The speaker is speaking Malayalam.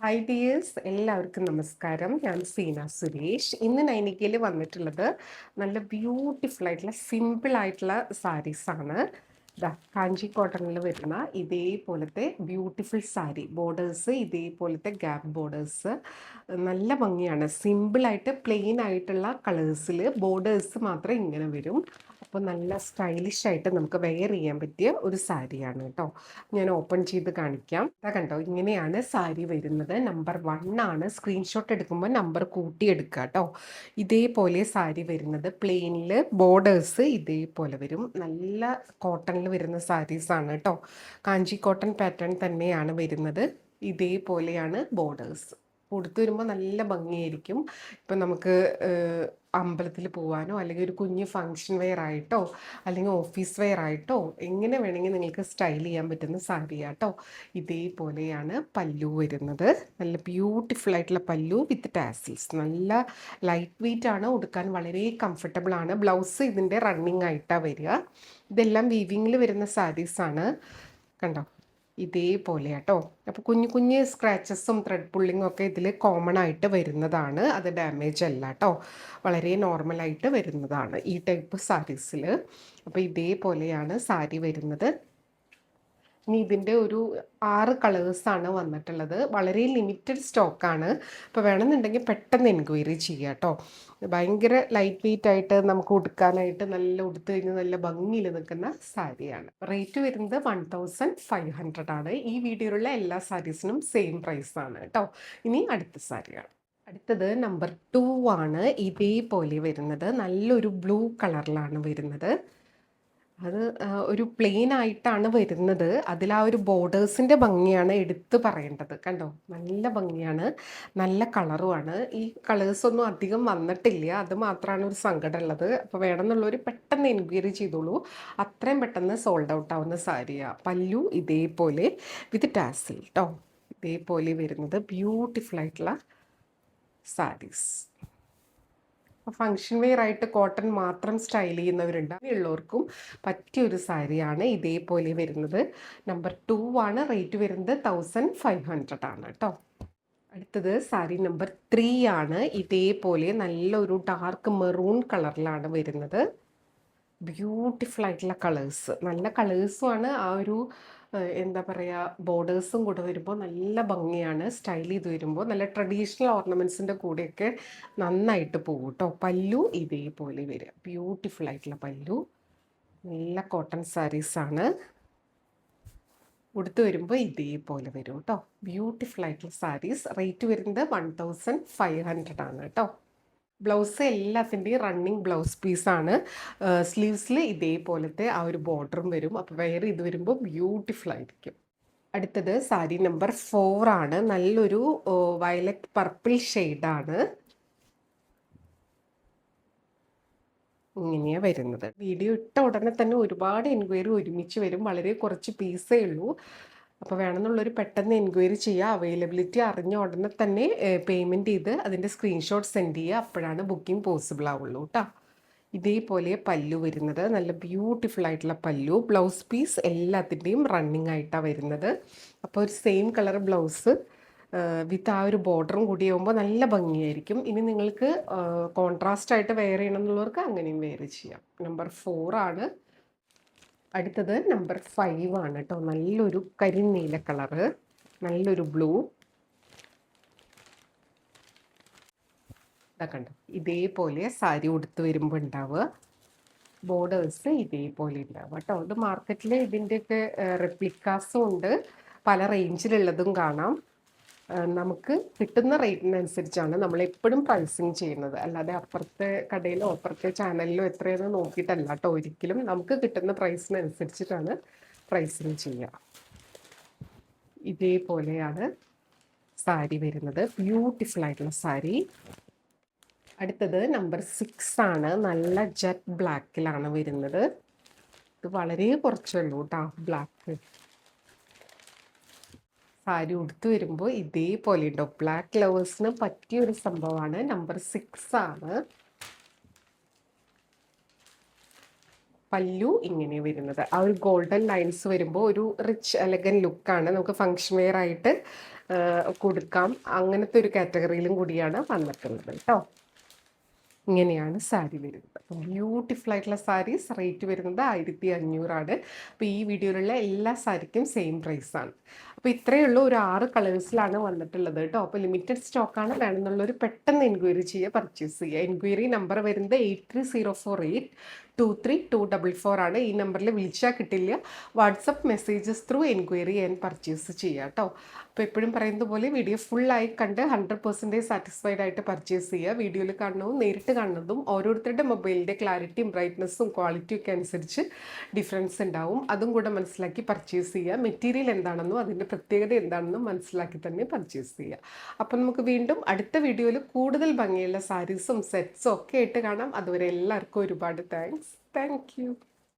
ഹായ് ഡിയേഴ്സ്, എല്ലാവർക്കും നമസ്കാരം. ഞാൻ സീന സുരേഷ്. ഇന്ന് നൈനിക്കയിൽ വന്നിട്ടുള്ളത് നല്ല ബ്യൂട്ടിഫുൾ ആയിട്ടുള്ള സിമ്പിൾ ആയിട്ടുള്ള സാരീസാണ്. കാഞ്ചി കോട്ടണിൽ വരുന്ന ഇതേപോലത്തെ ബ്യൂട്ടിഫുൾ സാരി ബോർഡേഴ്സ്, ഇതേപോലത്തെ ഗ്യാപ്പ് ബോർഡേഴ്സ് നല്ല ഭംഗിയാണ്. സിമ്പിളായിട്ട് പ്ലെയിൻ ആയിട്ടുള്ള കളേഴ്സിൽ ബോർഡേഴ്സ് മാത്രം ഇങ്ങനെ വരും. അപ്പോൾ നല്ല സ്റ്റൈലിഷ് ആയിട്ട് നമുക്ക് വെയർ ചെയ്യാൻ പറ്റിയ ഒരു സാരിയാണ് കേട്ടോ. ഞാൻ ഓപ്പൺ ചെയ്ത് കാണിക്കാം. കണ്ടോ, ഇങ്ങനെയാണ് സാരി വരുന്നത്. നമ്പർ 1 ആണ്. സ്ക്രീൻഷോട്ട് എടുക്കുമ്പോൾ നമ്പർ കൂട്ടി എടുക്കുക കേട്ടോ. ഇതേപോലെ സാരി വരുന്നത് പ്ലെയിനിൽ ബോർഡേഴ്സ് ഇതേപോലെ വരും. നല്ല കോട്ടണിൽ വരുന്ന സാരീസാണ് കേട്ടോ. കാഞ്ചി കോട്ടൺ പാറ്റേൺ തന്നെയാണ് വരുന്നത്. ഇതേപോലെയാണ് ബോർഡേഴ്സ്. ഉടുത്ത് വരുമ്പോൾ നല്ല ഭംഗിയായിരിക്കും. ഇപ്പം നമുക്ക് അമ്പലത്തിൽ പോകാനോ അല്ലെങ്കിൽ ഒരു കുഞ്ഞ് ഫങ്ഷൻ വെയർ ആയിട്ടോ അല്ലെങ്കിൽ ഓഫീസ് വെയർ ആയിട്ടോ എങ്ങനെ വേണമെങ്കിൽ നിങ്ങൾക്ക് സ്റ്റൈൽ ചെയ്യാൻ പറ്റുന്ന സാരിയാട്ടോ. ഇതേപോലെയാണ് പല്ലു വരുന്നത്. നല്ല ബ്യൂട്ടിഫുൾ ആയിട്ടുള്ള പല്ലു വിത്ത് ടാസിൽസ്. നല്ല ലൈറ്റ് വെയിറ്റ് ആണ്, ഉടുക്കാൻ വളരെ കംഫർട്ടബിൾ ആണ്. ബ്ലൗസ് ഇതിൻ്റെ റണ്ണിങ് ആയിട്ടാണ് വരിക. ഇതെല്ലാം വീവിങ്ങിൽ വരുന്ന സാരീസാണ്. കണ്ടോ, ഇതേപോലെ കേട്ടോ. അപ്പോൾ കുഞ്ഞു കുഞ്ഞ് സ്ക്രാച്ചസും ത്രെഡ് പുള്ളിങ്ങും ഒക്കെ ഇതിൽ കോമൺ ആയിട്ട് വരുന്നതാണ്. അത് ഡാമേജ് അല്ല കേട്ടോ, വളരെ നോർമലായിട്ട് വരുന്നതാണ് ഈ ടൈപ്പ് സാരീസിൽ. അപ്പോൾ ഇതേപോലെയാണ് സാരി വരുന്നത്. ഇനി ഇതിൻ്റെ ഒരു 6 കളേഴ്സാണ് വന്നിട്ടുള്ളത്. വളരെ ലിമിറ്റഡ് സ്റ്റോക്കാണ്. അപ്പോൾ വേണമെന്നുണ്ടെങ്കിൽ പെട്ടെന്ന് എൻക്വയറി ചെയ്യുക കേട്ടോ. ഭയങ്കര ലൈറ്റ് വെയിറ്റ് ആയിട്ട് നമുക്ക് ഉടുക്കാനായിട്ട് നല്ല ഉടുത്ത് കഴിഞ്ഞ് നല്ല ഭംഗിയിൽ നിൽക്കുന്ന സാരിയാണ്. റേറ്റ് വരുന്നത് 1500 ആണ്. ഈ വീഡിയോയിലുള്ള എല്ലാ സാരീസിനും സെയിം പ്രൈസാണ് കേട്ടോ. ഇനി അടുത്ത സാരിയാണ്. അടുത്തത് നമ്പർ 2 ആണ്. ഇതേപോലെ വരുന്നത് നല്ലൊരു ബ്ലൂ കളറിലാണ് വരുന്നത്. അത് ഒരു പ്ലെയിൻ ആയിട്ടാണ് വരുന്നത്. അതിൽ ആ ഒരു ബോർഡേഴ്സിൻ്റെ ഭംഗിയാണ് എടുത്തു പറയേണ്ടത്. കണ്ടോ, നല്ല ഭംഗിയാണ്, നല്ല കളറുമാണ്. ഈ കളേഴ്സൊന്നും അധികം വന്നിട്ടില്ല, അത് മാത്രമാണ് ഒരു സങ്കടം ഉള്ളത്. അപ്പോൾ വേണമെന്നുള്ളവർ പെട്ടെന്ന് എൻക്വയറി ചെയ്തോളൂ. അത്രയും പെട്ടെന്ന് സോൾഡ് ഔട്ട് ആവുന്ന സാരിയാണ്. പല്ലു ഇതേപോലെ വിത്ത് ടാസിൽ കേട്ടോ. ഇതേപോലെ വരുന്നത് ബ്യൂട്ടിഫുൾ ആയിട്ടുള്ള സാരീസ്. ഫങ്ഷൻ വെയർ ആയിട്ട് കോട്ടൺ മാത്രം സ്റ്റൈൽ ചെയ്യുന്നവരുണ്ട്. ഉള്ളവർക്കും പറ്റിയൊരു സാരിയാണ് ഇതേപോലെ വരുന്നത്. നമ്പർ 2 ആണ്. റേറ്റ് വരുന്നത് 1500 ആണ് കേട്ടോ. അടുത്തത് സാരി നമ്പർ 3 ആണ്. ഇതേപോലെ നല്ലൊരു ഡാർക്ക് മെറൂൺ കളറിലാണ് വരുന്നത്. ബ്യൂട്ടിഫുൾ ആയിട്ടുള്ള കളേഴ്സ്, നല്ല കളേഴ്സുമാണ്. ആ ഒരു എന്താ പറയുക, ബോർഡേഴ്സും കൂടെ വരുമ്പോൾ നല്ല ഭംഗിയാണ്. സ്റ്റൈൽ ചെയ്ത് വരുമ്പോൾ നല്ല ട്രഡീഷണൽ ഓർണമെൻറ്റ്സിൻ്റെ കൂടെയൊക്കെ നന്നായിട്ട് പോകും കേട്ടോ. പല്ലു ഇതേപോലെ വരിക, ബ്യൂട്ടിഫുൾ ആയിട്ടുള്ള പല്ലു. നല്ല കോട്ടൺ സാരീസാണ്. ഉടുത്ത് വരുമ്പോൾ ഇതേപോലെ വരും കേട്ടോ. ബ്യൂട്ടിഫുൾ ആയിട്ടുള്ള സാരീസ്. റേറ്റ് വരുന്നത് 1500 ആണ് കേട്ടോ. ബ്ലൗസ് എല്ലാത്തിൻ്റെയും റണ്ണിങ് ബ്ലൗസ് പീസാണ്. സ്ലീവ്സിൽ ഇതേപോലത്തെ ആ ഒരു ബോർഡറും വരും. അപ്പോൾ വെയർ ചെയ്ത് വരുമ്പോൾ ബ്യൂട്ടിഫുൾ ആയിരിക്കും. അടുത്തത് സാരി നമ്പർ 4 ആണ്. നല്ലൊരു വയലറ്റ് പർപ്പിൾ ഷെയ്ഡാണ്. ഇങ്ങനെയാണ് വരുന്നത്. വീഡിയോ ഇട്ട ഉടനെ തന്നെ ഒരുപാട് എൻക്വയറി ഒരുമിച്ച് വരും. വളരെ കുറച്ച് പീസേ ഉള്ളൂ. അപ്പോൾ വേണമെന്നുള്ളൊരു പെട്ടെന്ന് എൻക്വയറി ചെയ്യുക. അവൈലബിലിറ്റി അറിഞ്ഞ ഉടനെ തന്നെ പേയ്മെൻറ്റ് ചെയ്ത് അതിൻ്റെ സ്ക്രീൻഷോട്ട് സെൻഡ് ചെയ്യുക. അപ്പോഴാണ് ബുക്കിംഗ് പോസിബിൾ ആവുള്ളൂ കേട്ടോ. ഇതേപോലെ പല്ലു വരുന്നത് നല്ല ബ്യൂട്ടിഫുൾ ആയിട്ടുള്ള പല്ലു. ബ്ലൗസ് പീസ് എല്ലാത്തിൻ്റെയും റണ്ണിങ് ആയിട്ടാണ് വരുന്നത്. അപ്പോൾ ഒരു സെയിം കളർ ബ്ലൗസ് വിത്ത് ആ ഒരു ബോർഡറും കൂടി ആകുമ്പോൾ നല്ല ഭംഗിയായിരിക്കും. ഇനി നിങ്ങൾക്ക് കോൺട്രാസ്റ്റ് ആയിട്ട് വെയർ ചെയ്യണം എന്നുള്ളവർക്ക് അങ്ങനെയും വെയർ ചെയ്യാം. നമ്പർ 4 ആണ്. അടുത്തത് നമ്പർ 5 ആണ് കേട്ടോ. നല്ലൊരു കരിനീല കളറ്, നല്ലൊരു ബ്ലൂ. കണ്ടോ, ഇതേപോലെ സാരി ഉടുത്ത് വരുമ്പോൾ ഉണ്ടാവുക. ബോർഡേഴ്സ് ഇതേപോലെ ഉണ്ടാവുക കേട്ടോ. ഇത് മാർക്കറ്റിൽ ഇതിൻ്റെയൊക്കെ റെപ്ലിക്കാസും ഉണ്ട്, പല റേഞ്ചിലുള്ളതും കാണാം. നമുക്ക് കിട്ടുന്ന റേറ്റിനനുസരിച്ചാണ് നമ്മൾ എപ്പോഴും പ്രൈസിങ് ചെയ്യുന്നത്. അല്ലാതെ അപ്പുറത്തെ കടയിലോ അപ്പുറത്തെ ചാനലിലോ എത്രയെന്ന് നോക്കിയിട്ടല്ല കേട്ടോ. ഒരിക്കലും നമുക്ക് കിട്ടുന്ന പ്രൈസിനനുസരിച്ചിട്ടാണ് പ്രൈസിങ് ചെയ്യുക. ഇതേപോലെയാണ് സാരി വരുന്നത്. ബ്യൂട്ടിഫുൾ ആയിട്ടുള്ള സാരി. അടുത്തത് നമ്പർ 6 ആണ്. നല്ല ജെറ്റ് ബ്ലാക്കിലാണ് വരുന്നത്. ഇത് വളരെ കുറച്ചുള്ളൂ കേട്ടോ ബ്ലാക്ക്. സാരി ഉടുത്ത് വരുമ്പോൾ ഇതേപോലെ ഉണ്ടോ. ബ്ലാക്ക് ലവേഴ്സിന് പറ്റിയൊരു സംഭവമാണ്. നമ്പർ 6 ആണ്. പല്ലു ഇങ്ങനെ വരുന്നത്. ആ ഒരു ഗോൾഡൻ ലൈൻസ് വരുമ്പോൾ ഒരു റിച്ച് എലഗൻ ലുക്കാണ്. നമുക്ക് ഫങ്ഷൻ വെയർ ആയിട്ട് കൊടുക്കാം. അങ്ങനത്തെ ഒരു കാറ്റഗറിയിലും കൂടിയാണ് വന്നിട്ടുള്ളത് കേട്ടോ. ഇങ്ങനെയാണ് സാരി വരുന്നത്. ബ്യൂട്ടിഫുൾ ആയിട്ടുള്ള സാരീസ്. റേറ്റ് വരുന്നത് 1500 അപ്പോൾ ഈ വീഡിയോയിലുള്ള എല്ലാ സാരിക്കും സെയിം പ്രൈസാണ്. അപ്പോൾ ഇത്രയേ ഉള്ളൂ. ഒരു 6 കളേഴ്സിലാണ് വന്നിട്ടുള്ളത് കേട്ടോ. അപ്പോൾ ലിമിറ്റഡ് സ്റ്റോക്കാണ്. വേണമെന്നുള്ളൊരു പെട്ടെന്ന് എൻക്വയറി ചെയ്യുക, പർച്ചേസ് ചെയ്യുക. എൻക്വയറി നമ്പർ വരുന്നത് 8304823244 ആണ്. ഈ നമ്പറിൽ വിളിച്ചാൽ കിട്ടില്ല. WhatsApp messages through enquiry and purchase ചെയ്യുക കേട്ടോ. അപ്പോൾ എപ്പോഴും പറയുന്നത് പോലെ വീഡിയോ ഫുള്ളായി കണ്ട് 100% സാറ്റിസ്ഫൈഡ് ആയിട്ട് പർച്ചേസ് ചെയ്യുക. വീഡിയോയിൽ കാണുന്നതും നേരിട്ട് കാണുന്നതും ഓരോരുത്തരുടെ മൊബൈലിൻ്റെ ക്ലാരിറ്റിയും ബ്രൈറ്റ്നസ്സും ക്വാളിറ്റിയും ഒക്കെ അനുസരിച്ച് ഡിഫറൻസ് ഉണ്ടാവും. അതും കൂടെ മനസ്സിലാക്കി പർച്ചേസ് ചെയ്യുക. മെറ്റീരിയൽ എന്താണെന്നും അതിൻ്റെ പ്രത്യേകത എന്താണെന്നും മനസ്സിലാക്കി തന്നെ പർച്ചേസ് ചെയ്യുക. അപ്പോൾ നമുക്ക് വീണ്ടും അടുത്ത വീഡിയോയിൽ കൂടുതൽ ഭംഗിയുള്ള സാരീസും സെറ്റ്സും ഒക്കെ ആയിട്ട് കാണാം. അതുവരെ എല്ലാവർക്കും ഒരുപാട് താങ്ക് യു.